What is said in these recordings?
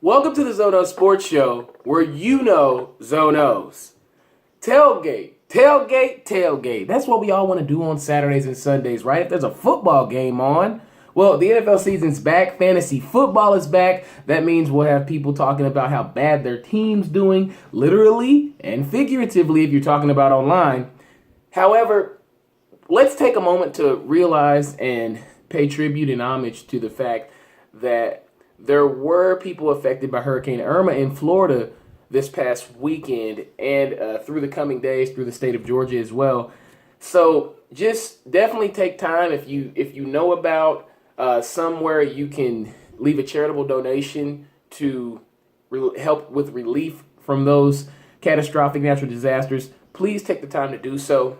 Welcome to the Zono Sports Show, where you know Zonos. Tailgate, tailgate, tailgate. That's what we all want to do on Saturdays and Sundays, right? If there's a football game on, well, the NFL season's back. Fantasy football is back. That means we'll have people talking about how bad their team's doing, literally and figuratively if you're talking about online. However, let's take a moment to realize and pay tribute and homage to the fact that there were people affected by Hurricane Irma in Florida this past weekend and through the coming days through the state of Georgia as well. So just definitely take time if you know about somewhere you can leave a charitable donation to help with relief from those catastrophic natural disasters. Please take the time to do so.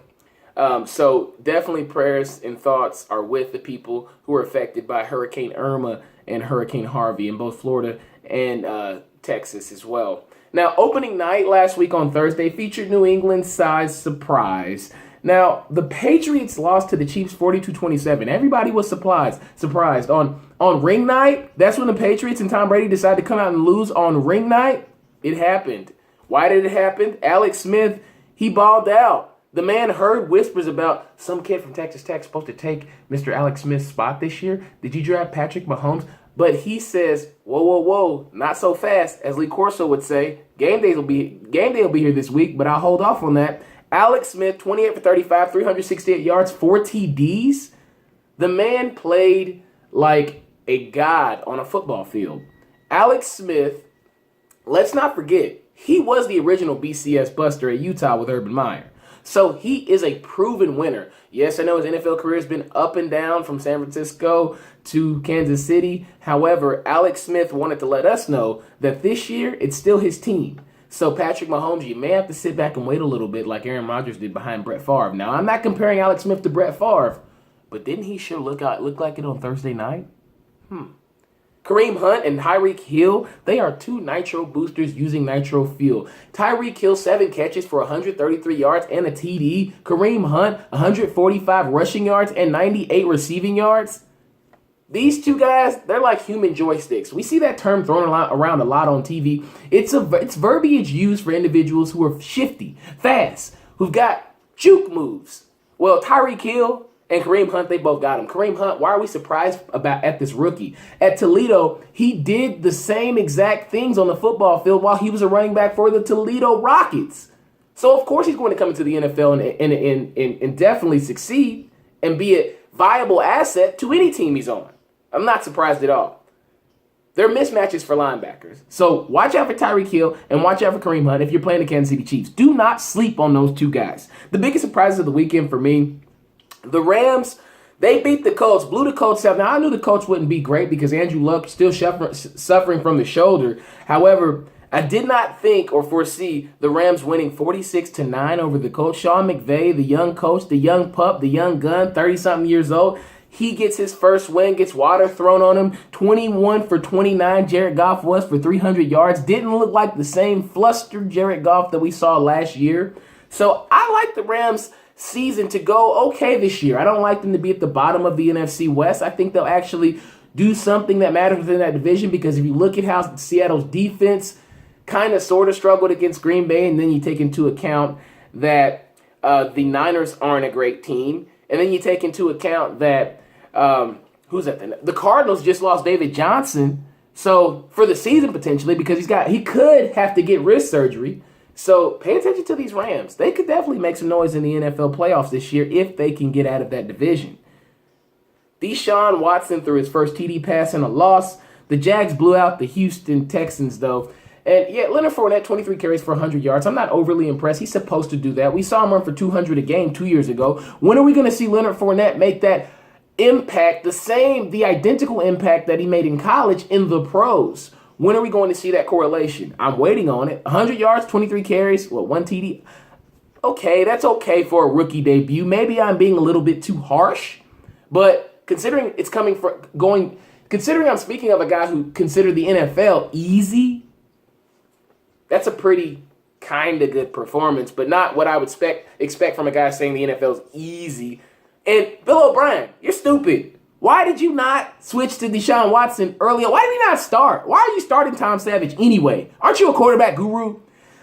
So definitely prayers and thoughts are with the people who were affected by Hurricane Irma and Hurricane Harvey in both Florida and Texas as well. Now, opening night last week on Thursday featured New England-sized surprise. Now, the Patriots lost to the Chiefs 42-27. Everybody was surprised. On ring night, that's when the Patriots and Tom Brady decided to come out and lose on ring night. It happened. Why did it happen? Alex Smith, he balled out. The man heard whispers about some kid from Texas Tech supposed to take Mr. Alex Smith's spot this year. Did you draft Patrick Mahomes? But he says, whoa, not so fast, as Lee Corso would say. Game day will be here this week, but I'll hold off on that. Alex Smith, 28 for 35, 368 yards, 4 TDs. The man played like a god on a football field. Alex Smith, let's not forget, he was the original BCS Buster at Utah with Urban Meyer. So he is a proven winner. Yes, I know his NFL career has been up and down from San Francisco to Kansas City. However, Alex Smith wanted to let us know that this year it's still his team. So Patrick Mahomes, you may have to sit back and wait a little bit like Aaron Rodgers did behind Brett Favre. Now, I'm not comparing Alex Smith to Brett Favre, but didn't he sure look like it on Thursday night? Kareem Hunt and Tyreek Hill, they are two nitro boosters using nitro fuel. Tyreek Hill, 7 catches for 133 yards and a TD. Kareem Hunt, 145 rushing yards and 98 receiving yards. These two guys, they're like human joysticks. We see that term thrown around a lot on TV. It's verbiage used for individuals who are shifty, fast, who've got juke moves. Well, Tyreek Hill and Kareem Hunt, they both got him. Kareem Hunt, why are we surprised at this rookie? At Toledo, he did the same exact things on the football field while he was a running back for the Toledo Rockets. So, of course, he's going to come into the NFL and definitely succeed and be a viable asset to any team he's on. I'm not surprised at all. They're mismatches for linebackers. So watch out for Tyreek Hill and watch out for Kareem Hunt if you're playing the Kansas City Chiefs. Do not sleep on those two guys. The biggest surprises of the weekend for me, the Rams, they beat the Colts, blew the Colts out. Now, I knew the Colts wouldn't be great because Andrew Luck still suffering from the shoulder. However, I did not think or foresee the Rams winning 46-9 over the Colts. Sean McVay, the young coach, the young pup, the young gun, 30-something years old, he gets his first win, gets water thrown on him. 21 for 29, Jared Goff was for 300 yards. Didn't look like the same flustered Jared Goff that we saw last year. So I like the Rams' season to go okay this year. I don't like them to be at the bottom of the NFC West. I think they'll actually do something that matters within that division because if you look at how Seattle's defense kind of sort of struggled against Green Bay, and then you take into account that the Niners aren't a great team, and then you take into account that the Cardinals just lost David Johnson, so for the season potentially because he could have to get wrist surgery. So pay attention to these Rams. They could definitely make some noise in the NFL playoffs this year if they can get out of that division. Deshaun Watson threw his first TD pass in a loss. The Jags blew out the Houston Texans, though. And yeah, Leonard Fournette, 23 carries for 100 yards. I'm not overly impressed. He's supposed to do that. We saw him run for 200 a game 2 years ago. When are we going to see Leonard Fournette make that impact, the identical impact that he made in college in the pros? When are we going to see that correlation? I'm waiting on it. 100 yards, 23 carries, 1 TD. Okay, that's okay for a rookie debut. Maybe I'm being a little bit too harsh, but considering I'm speaking of a guy who considered the NFL easy, that's a pretty kind of good performance, but not what I would expect from a guy saying the NFL is easy. And Bill O'Brien, you're stupid. Why did you not switch to Deshaun Watson earlier? Why did he not start? Why are you starting Tom Savage anyway? Aren't you a quarterback guru?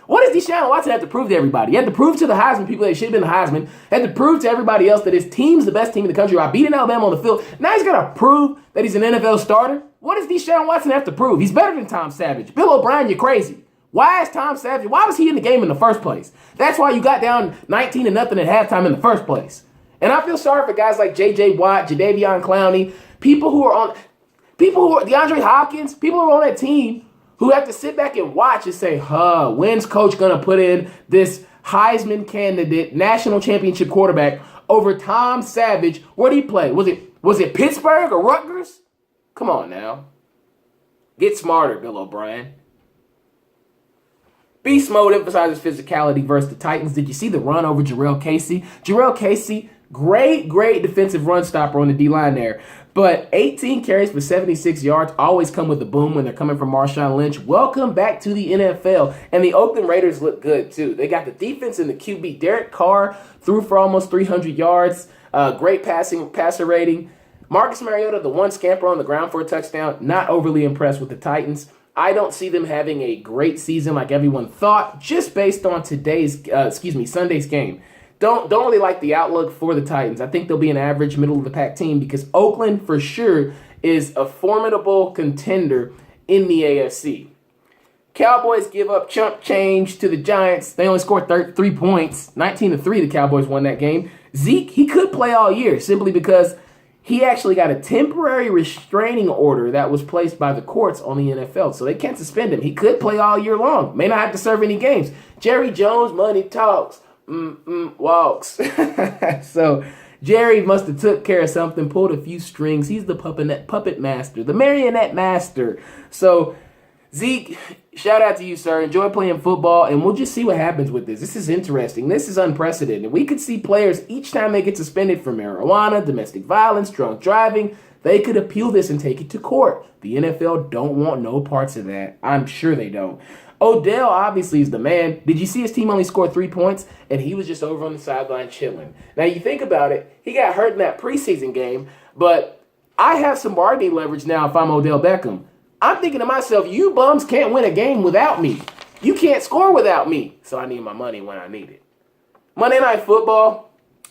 What does Deshaun Watson have to prove to everybody? He had to prove to the Heisman people that should have been the Heisman. He had to prove to everybody else that his team's the best team in the country by beating Alabama on the field. Now he's got to prove that he's an NFL starter? What does Deshaun Watson have to prove? He's better than Tom Savage. Bill O'Brien, you're crazy. Why is Tom Savage? Why was he in the game in the first place? That's why you got down 19-0 at halftime in the first place. And I feel sorry for guys like J.J. Watt, Jadeveon Clowney, people who are DeAndre Hopkins, people who are on that team who have to sit back and watch and say, when's coach going to put in this Heisman candidate, national championship quarterback over Tom Savage? Where did he play? Was it Pittsburgh or Rutgers? Come on now. Get smarter, Bill O'Brien. Beast mode emphasizes physicality versus the Titans. Did you see the run over Jurrell Casey? Jurrell Casey, great defensive run stopper on the D-line there. But 18 carries for 76 yards always come with a boom when they're coming from Marshawn Lynch. Welcome back to the NFL. And the Oakland Raiders look good, too. They got the defense and the QB. Derek Carr threw for almost 300 yards. Great passer rating. Marcus Mariota, the one scamper on the ground for a touchdown. Not overly impressed with the Titans. I don't see them having a great season like everyone thought, just based on Sunday's game. Don't really like the outlook for the Titans. I think they'll be an average middle-of-the-pack team because Oakland, for sure, is a formidable contender in the AFC. Cowboys give up chump change to the Giants. They only scored 3 points. 19-3, the Cowboys won that game. Zeke, he could play all year simply because he actually got a temporary restraining order that was placed by the courts on the NFL, so they can't suspend him. He could play all year long. May not have to serve any games. Jerry Jones, money talks. Walks. So Jerry must have took care of something, pulled a few strings. He's the puppet master, the marionette master. So Zeke, shout out to you, sir. Enjoy playing football, and we'll just see what happens with this. This is interesting. This is unprecedented. We could see players each time they get suspended for marijuana, domestic violence, drunk driving. They could appeal this and take it to court. The NFL don't want no parts of that. I'm sure they don't. Odell obviously is the man. Did you see his team only scored 3 points? And he was just over on the sideline chilling. Now, you think about it, he got hurt in that preseason game, but I have some bargaining leverage now if I'm Odell Beckham. I'm thinking to myself, you bums can't win a game without me. You can't score without me. So I need my money when I need it. Monday Night Football.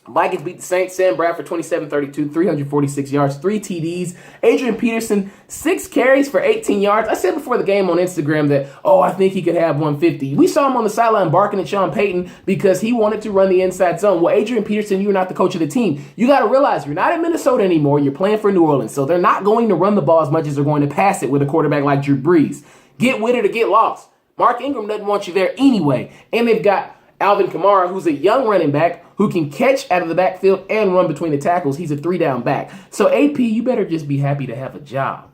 Vikings beat the Saints. Sam Bradford, 27-32, 346 yards, 3 TDs. Adrian Peterson, 6 carries for 18 yards. I said before the game on Instagram that, I think he could have 150. We saw him on the sideline barking at Sean Payton because he wanted to run the inside zone. Well, Adrian Peterson, you're not the coach of the team. You got to realize you're not in Minnesota anymore. You're playing for New Orleans. So they're not going to run the ball as much as they're going to pass it with a quarterback like Drew Brees. Get with it or get lost. Mark Ingram doesn't want you there anyway. And they've got Alvin Kamara, who's a young running back who can catch out of the backfield and run between the tackles. He's a 3-down back. So, AP, you better just be happy to have a job.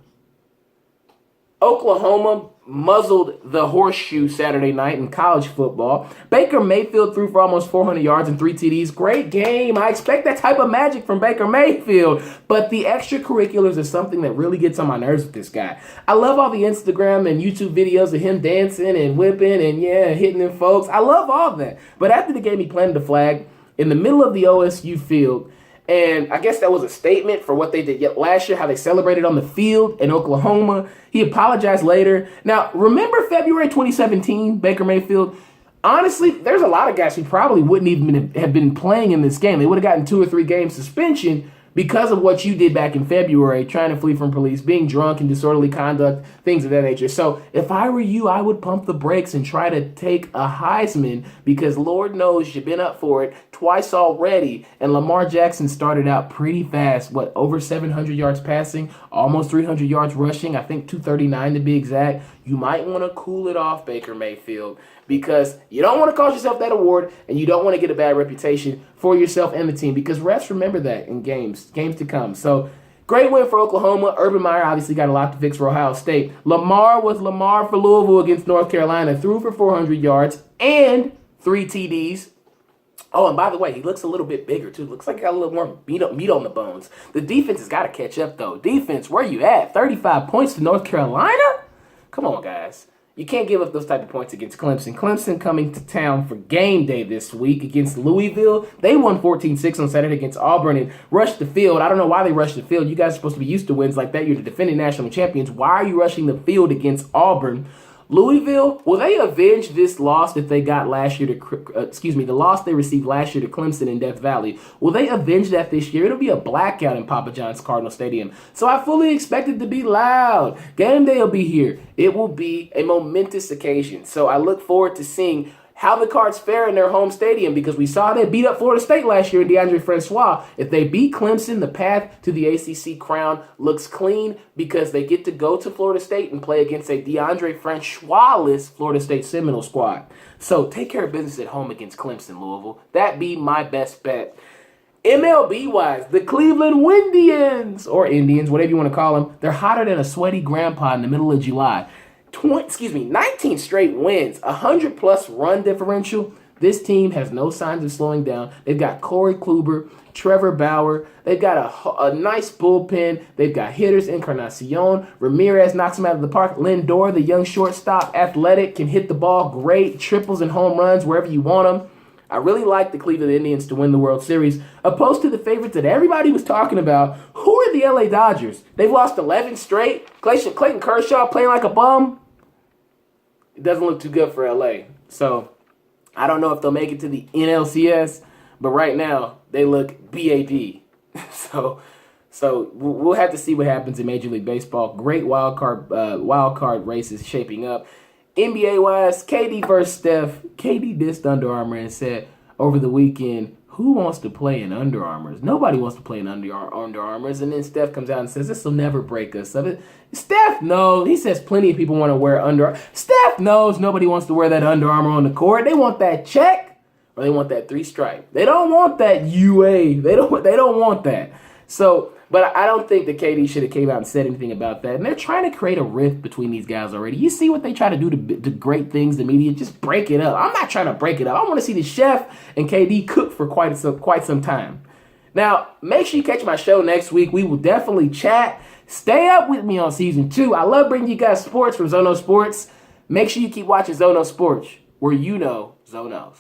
Oklahoma muzzled the horseshoe Saturday night in college football. Baker Mayfield threw for almost 400 yards and 3 TDs. Great game. I expect that type of magic from Baker Mayfield. But the extracurriculars are something that really gets on my nerves with this guy. I love all the Instagram and YouTube videos of him dancing and whipping and, hitting them folks. I love all that. But after the game, he planted the flag in the middle of the OSU field. And I guess that was a statement for what they did last year, how they celebrated on the field in Oklahoma. He apologized later. Now, remember February 2017, Baker Mayfield? Honestly, there's a lot of guys who probably wouldn't even have been playing in this game. They would have gotten 2 or 3 game suspension because of what you did back in February, trying to flee from police, being drunk and disorderly conduct, things of that nature. So if I were you, I would pump the brakes and try to take a Heisman because Lord knows you've been up for it twice already. And Lamar Jackson started out pretty fast, over 700 yards passing, almost 300 yards rushing, I think 239 to be exact. You might want to cool it off, Baker Mayfield, because you don't want to cost yourself that award and you don't want to get a bad reputation for yourself and the team because refs remember that in games to come. So great win for Oklahoma. Urban Meyer obviously got a lot to fix for Ohio State. Lamar was Lamar for Louisville against North Carolina, threw for 400 yards and 3 TDs. Oh, and by the way, he looks a little bit bigger, too. Looks like he got a little more meat on the bones. The defense has got to catch up, though. Defense, where you at? 35 points to North Carolina? Come on, guys. You can't give up those type of points against Clemson. Clemson coming to town for game day this week against Louisville. They won 14-6 on Saturday against Auburn and rushed the field. I don't know why they rushed the field. You guys are supposed to be used to wins like that. You're the defending national champions. Why are you rushing the field against Auburn? Louisville, will they avenge this loss that they got last year to, the loss they received last year to Clemson in Death Valley? Will they avenge that this year? It'll be a blackout in Papa John's Cardinal Stadium. So I fully expect it to be loud. Game day will be here. It will be a momentous occasion. So I look forward to seeing how the Cards fare in their home stadium, because we saw they beat up Florida State last year in DeAndre Francois. If they beat Clemson, the path to the ACC crown looks clean because they get to go to Florida State and play against a DeAndre Francois-less Florida State Seminole squad. So take care of business at home against Clemson, Louisville. That be my best bet. MLB-wise, the Cleveland Windians, or Indians, whatever you want to call them, they're hotter than a sweaty grandpa in the middle of July. 19 straight wins, 100-plus run differential. This team has no signs of slowing down. They've got Corey Kluber, Trevor Bauer. They've got a nice bullpen. They've got hitters, Encarnacion. Ramirez knocks them out of the park. Lindor, the young shortstop, athletic, can hit the ball great. Triples and home runs wherever you want them. I really like the Cleveland Indians to win the World Series, opposed to the favorites that everybody was talking about. Who are the LA Dodgers? They've lost 11 straight. Clayton Kershaw playing like a bum. It doesn't look too good for LA. So I don't know if they'll make it to the NLCS, but right now they look BAD. So we'll have to see what happens in Major League Baseball. Great wild card races shaping up. NBA-wise, KD versus Steph. KD dissed Under Armour and said over the weekend, who wants to play in Under Armours? Nobody wants to play in Under Armours. And then Steph comes out and says, this will never break us. Steph knows. He says plenty of people want to wear Under Armour. Steph knows nobody wants to wear that Under Armour on the court. They want that check or they want that 3-stripe. They don't want that UA. They don't want that. So, but I don't think that KD should have came out and said anything about that. And they're trying to create a rift between these guys already. You see what they try to do to great things, the media, just break it up. I'm not trying to break it up. I want to see the chef and KD cook for quite some time. Now, make sure you catch my show next week. We will definitely chat. Stay up with me on season 2. I love bringing you guys sports from Zono Sports. Make sure you keep watching Zono Sports, where you know Zonos.